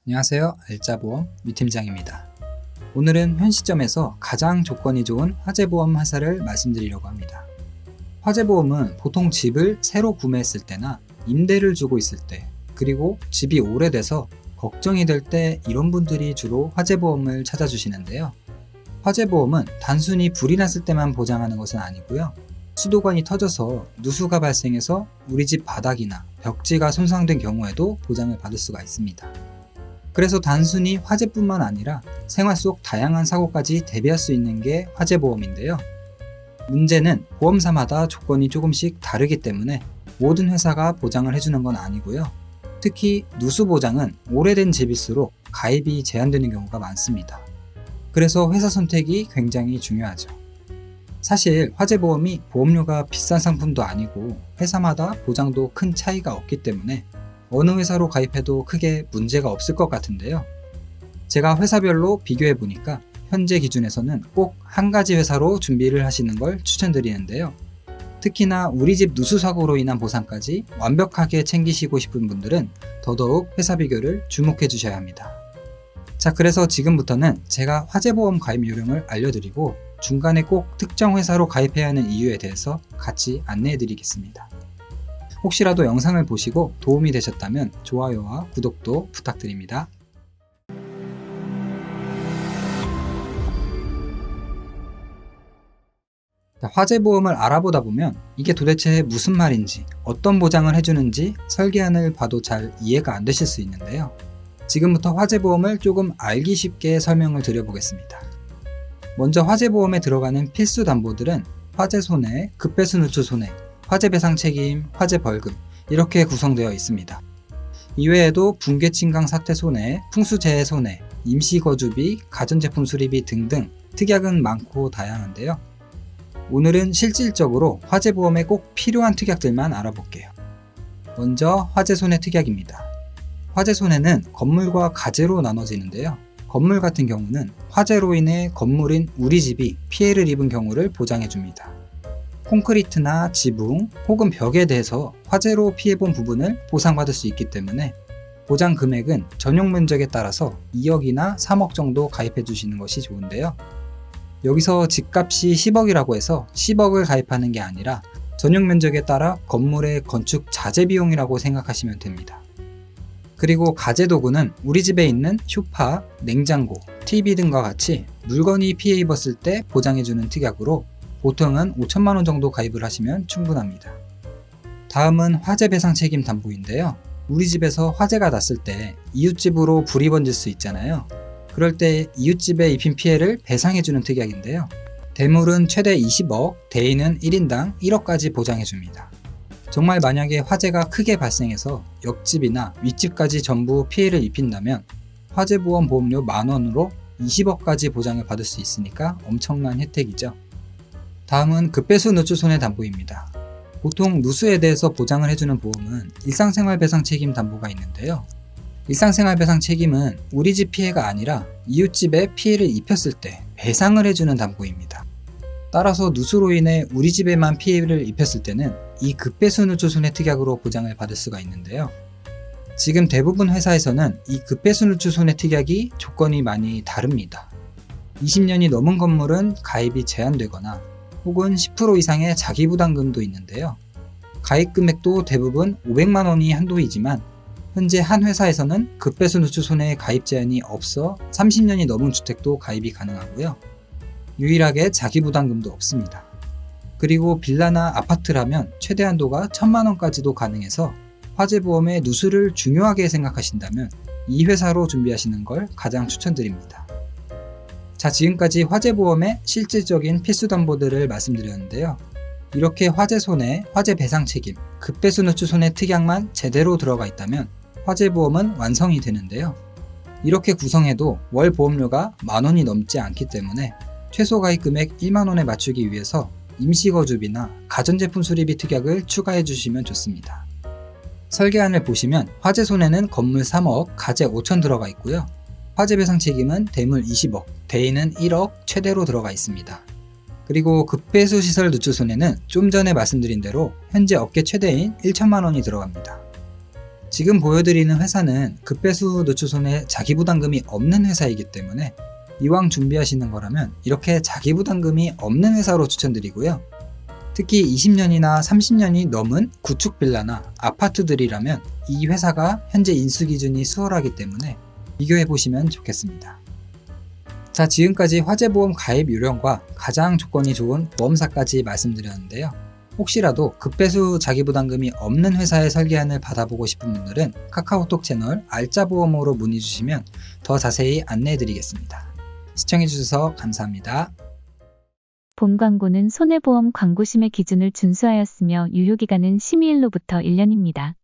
안녕하세요. 알짜보험 유팀장입니다. 오늘은 현 시점에서 가장 조건이 좋은 화재보험 회사를 말씀드리려고 합니다. 화재보험은 보통 집을 새로 구매했을 때나 임대를 주고 있을 때, 그리고 집이 오래돼서 걱정이 될 때 이런 분들이 주로 화재보험을 찾아주시는데요. 화재보험은 단순히 불이 났을 때만 보장하는 것은 아니고요. 수도관이 터져서 누수가 발생해서 우리 집 바닥이나 벽지가 손상된 경우에도 보장을 받을 수가 있습니다. 그래서 단순히 화재뿐만 아니라 생활 속 다양한 사고까지 대비할 수 있는 게 화재보험인데요. 문제는 보험사마다 조건이 조금씩 다르기 때문에 모든 회사가 보장을 해주는 건 아니고요. 특히 누수 보장은 오래된 집일수록 가입이 제한되는 경우가 많습니다. 그래서 회사 선택이 굉장히 중요하죠. 사실 화재보험이 보험료가 비싼 상품도 아니고 회사마다 보장도 큰 차이가 없기 때문에 어느 회사로 가입해도 크게 문제가 없을 것 같은데요. 제가 회사별로 비교해보니까 현재 기준에서는 꼭 한 가지 회사로 준비를 하시는 걸 추천드리는데요. 특히나 우리 집 누수 사고로 인한 보상까지 완벽하게 챙기시고 싶은 분들은 더더욱 회사 비교를 주목해 주셔야 합니다. 자, 그래서 지금부터는 제가 화재보험 가입 요령을 알려드리고 중간에 꼭 특정 회사로 가입해야 하는 이유에 대해서 같이 안내해 드리겠습니다. 혹시라도 영상을 보시고 도움이 되셨다면 좋아요와 구독도 부탁드립니다. 화재보험을 알아보다 보면 이게 도대체 무슨 말인지, 어떤 보장을 해주는지 설계안을 봐도 잘 이해가 안 되실 수 있는데요. 지금부터 화재보험을 조금 알기 쉽게 설명을 드려보겠습니다. 먼저 화재보험에 들어가는 필수 담보들은 화재 손해, 급배수 누출 손해, 화재배상 책임, 화재벌금 이렇게 구성되어 있습니다. 이외에도 붕괴 침강 사태 손해, 풍수재해 손해, 임시거주비, 가전제품 수리비 등등 특약은 많고 다양한데요. 오늘은 실질적으로 화재보험에 꼭 필요한 특약들만 알아볼게요. 먼저 화재손해 특약입니다. 화재손해는 건물과 가재로 나눠지는데요. 건물 같은 경우는 화재로 인해 건물인 우리 집이 피해를 입은 경우를 보장해줍니다. 콘크리트나 지붕 혹은 벽에 대해서 화재로 피해본 부분을 보상받을 수 있기 때문에 보장 금액은 전용 면적에 따라서 2억이나 3억 정도 가입해 주시는 것이 좋은데요. 여기서 집값이 10억이라고 해서 10억을 가입하는 게 아니라 전용 면적에 따라 건물의 건축 자재 비용이라고 생각하시면 됩니다. 그리고 가재도구는 우리 집에 있는 쇼파, 냉장고, TV 등과 같이 물건이 피해 입었을 때 보장해주는 특약으로 보통은 5천만 원 정도 가입을 하시면 충분합니다. 다음은 화재배상 책임 담보인데요. 우리 집에서 화재가 났을 때 이웃집으로 불이 번질 수 있잖아요. 그럴 때 이웃집에 입힌 피해를 배상해주는 특약인데요. 대물은 최대 20억, 대인은 1인당 1억까지 보장해줍니다. 정말 만약에 화재가 크게 발생해서 옆집이나 윗집까지 전부 피해를 입힌다면 화재보험 보험료 10,000원으로 20억까지 보장을 받을 수 있으니까 엄청난 혜택이죠. 다음은 급배수 누출 손해 담보입니다. 보통 누수에 대해서 보장을 해주는 보험은 일상생활 배상 책임 담보가 있는데요. 일상생활 배상 책임은 우리 집 피해가 아니라 이웃집에 피해를 입혔을 때 배상을 해주는 담보입니다. 따라서 누수로 인해 우리 집에만 피해를 입혔을 때는 이 급배수 누출 손해 특약으로 보장을 받을 수가 있는데요. 지금 대부분 회사에서는 이 급배수 누출 손해 특약이 조건이 많이 다릅니다. 20년이 넘은 건물은 가입이 제한되거나 혹은 10% 이상의 자기부담금도 있는데요. 가입 금액도 대부분 500만 원이 한도이지만 현재 한 회사에서는 급배수 누출 손해 가입 제한이 없어 30년이 넘은 주택도 가입이 가능하고요. 유일하게 자기부담금도 없습니다. 그리고 빌라나 아파트라면 최대 한도가 1,000만 원까지도 가능해서 화재보험의 누수를 중요하게 생각하신다면 이 회사로 준비하시는 걸 가장 추천드립니다. 자, 지금까지 화재보험의 실질적인 필수 담보들을 말씀드렸는데요. 이렇게 화재 손해, 화재 배상 책임, 급배수 누출 손해 특약만 제대로 들어가 있다면 화재보험은 완성이 되는데요. 이렇게 구성해도 월 보험료가 10,000원이 넘지 않기 때문에 최소 가입 금액 1만 원에 맞추기 위해서 임시거주비나 가전제품 수리비 특약을 추가해 주시면 좋습니다. 설계안을 보시면 화재 손해는 건물 3억, 가재 5천 들어가 있고요. 화재 배상 책임은 대물 20억, 대인은 1억 최대로 들어가 있습니다. 그리고 급배수 시설 누출 손해는 좀 전에 말씀드린 대로 현재 업계 최대인 1천만 원이 들어갑니다. 지금 보여드리는 회사는 급배수 노출손해 자기부담금이 없는 회사이기 때문에 이왕 준비하시는 거라면 이렇게 자기부담금이 없는 회사로 추천드리고요. 특히 20년이나 30년이 넘은 구축 빌라나 아파트들이라면 이 회사가 현재 인수기준이 수월하기 때문에 비교해보시면 좋겠습니다. 자, 지금까지 화재보험 가입 요령과 가장 조건이 좋은 보험사까지 말씀드렸는데요. 혹시라도 급배수 자기부담금이 없는 회사의 설계안을 받아보고 싶은 분들은 카카오톡 채널 알짜보험으로 문의 주시면 더 자세히 안내해드리겠습니다. 시청해주셔서 감사합니다. 본 광고는 손해보험 광고심의 기준을 준수하였으며 유효기간은 심의일로부터 1년입니다.